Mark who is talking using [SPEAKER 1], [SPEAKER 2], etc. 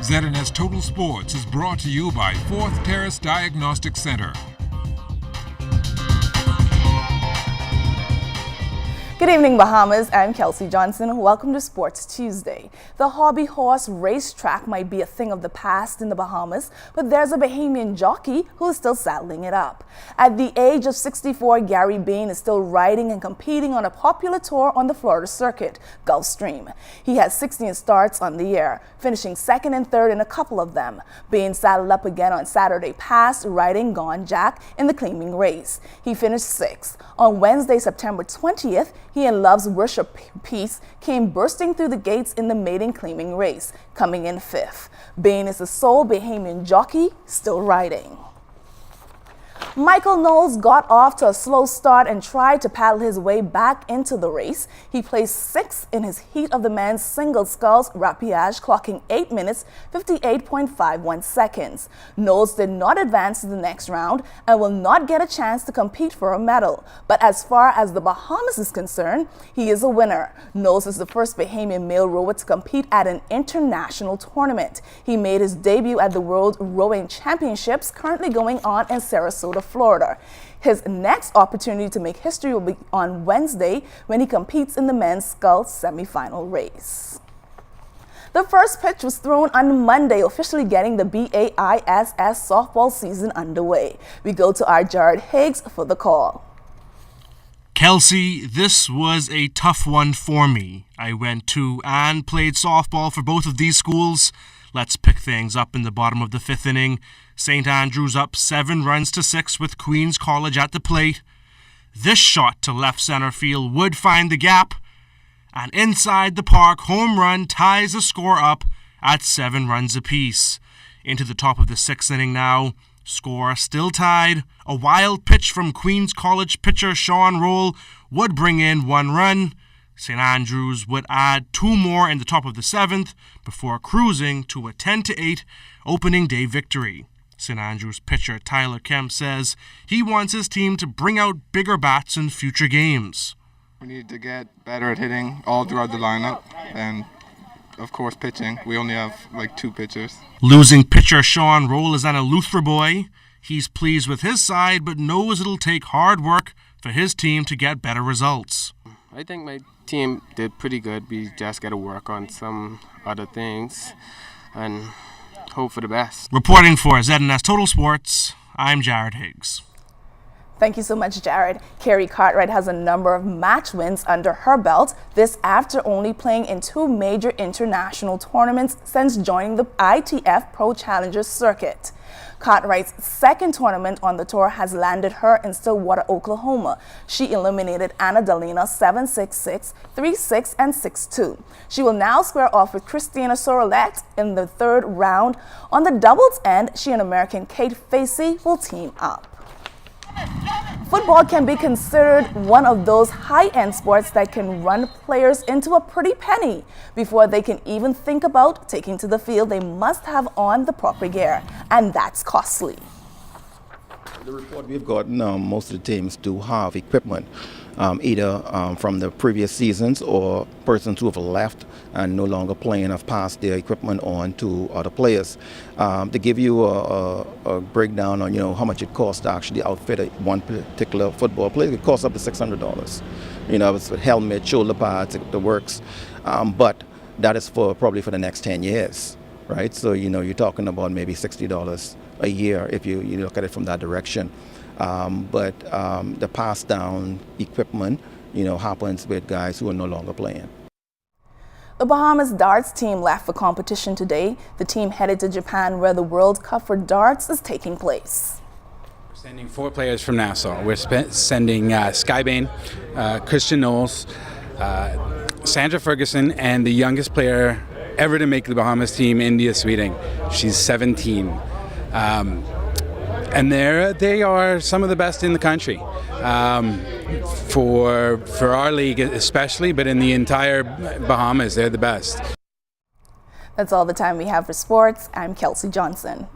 [SPEAKER 1] ZNS Total Sports is brought to you by Fourth Terrace Diagnostic Center.
[SPEAKER 2] Good evening, Bahamas. I'm Kelsey Johnson. Welcome to Sports Tuesday. The hobby horse racetrack might be a thing of the past in the Bahamas, but there's a Bahamian jockey who is still saddling it up. At the age of 64, Gary Bain is still riding and competing on a popular tour on the Florida circuit, Gulfstream. He has 16 starts on the year, finishing second and third in a couple of them. Bain saddled up again on Saturday past, riding Gone Jack in the claiming race. He finished sixth. On Wednesday, September 20th, he and Love's Worship Peace came bursting through the gates in the maiden claiming race, coming in fifth. Bain is the sole Bahamian jockey still riding. Michael Knowles got off to a slow start and tried to paddle his way back into the race. He placed sixth in his heat of the men's single sculls rapiage, clocking 8 minutes, 58.51 seconds. Knowles did not advance to the next round and will not get a chance to compete for a medal. But as far as the Bahamas is concerned, he is a winner. Knowles is the first Bahamian male rower to compete at an international tournament. He made his debut at the World Rowing Championships currently going on in Sarasota, Florida. His next opportunity to make history will be on Wednesday when he competes in the men's scull semifinal race. The first pitch was thrown on Monday, officially getting the BAISS softball season underway. We go to our Jared Higgs for the call.
[SPEAKER 3] Kelsey, this was a tough one for me. I went to and played softball for both of these schools. Let's pick things up in the bottom of the fifth inning. St. Andrews up 7 runs to 6 with Queens College at the plate. This shot to left center field would find the gap. And inside the park, home run ties the score up at 7 runs apiece. Into the top of the sixth inning now. Score still tied. A wild pitch from Queens College pitcher Sean Roll would bring in 1 run. St. Andrews would add 2 more in the top of the 7th before cruising to a 10-8 opening day victory. St. Andrews pitcher Tyler Kemp says he wants his team to bring out bigger bats in future games.
[SPEAKER 4] We need to get better at hitting all throughout the lineup and, of course, pitching. We only have 2 pitchers.
[SPEAKER 3] Losing pitcher Sean Roll is an Eleuthera boy. He's pleased with his side but knows it'll take hard work for his team to get better results.
[SPEAKER 5] I think my team did pretty good. We just got to work on some other things and hope for the best.
[SPEAKER 3] Reporting for ZNS Total Sports, I'm Jared Higgs.
[SPEAKER 2] Thank you so much, Jared. Carrie Cartwright has a number of match wins under her belt, this after only playing in 2 major international tournaments since joining the ITF Pro Challengers circuit. Cartwright's second tournament on the tour has landed her in Stillwater, Oklahoma. She eliminated Anna Dalina 7-6-6, 3-6, and 6-2. She will now square off with Christina Sorolette in the 3rd round. On the doubles end, she and American Kate Facey will team up. Football can be considered one of those high-end sports that can run players into a pretty penny. Before they can even think about taking to the field, they must have on the proper gear, and that's costly.
[SPEAKER 6] The report we've gotten, most of the teams do have equipment, either from the previous seasons or persons who have left and no longer playing have passed their equipment on to other players. To give you a breakdown on how much it costs to actually outfit one particular football player, it costs up to $600. It's with helmet, shoulder pads, the works, but that is probably for the next 10 years, right? So you're talking about maybe $60 a year if you look at it from that direction. But the pass down equipment, happens with guys who are no longer playing.
[SPEAKER 2] The Bahamas darts team left for competition today. The team headed to Japan where the World Cup for darts is taking place.
[SPEAKER 7] We're sending 4 players from Nassau. We're sending Sky Bain, Christian Knowles, Sandra Ferguson, and the youngest player ever to make the Bahamas team, India Sweeting. She's 17. And they are some of the best in the country, for our league especially, but in the entire Bahamas, they're the best.
[SPEAKER 2] That's all the time we have for sports. I'm Kelsey Johnson.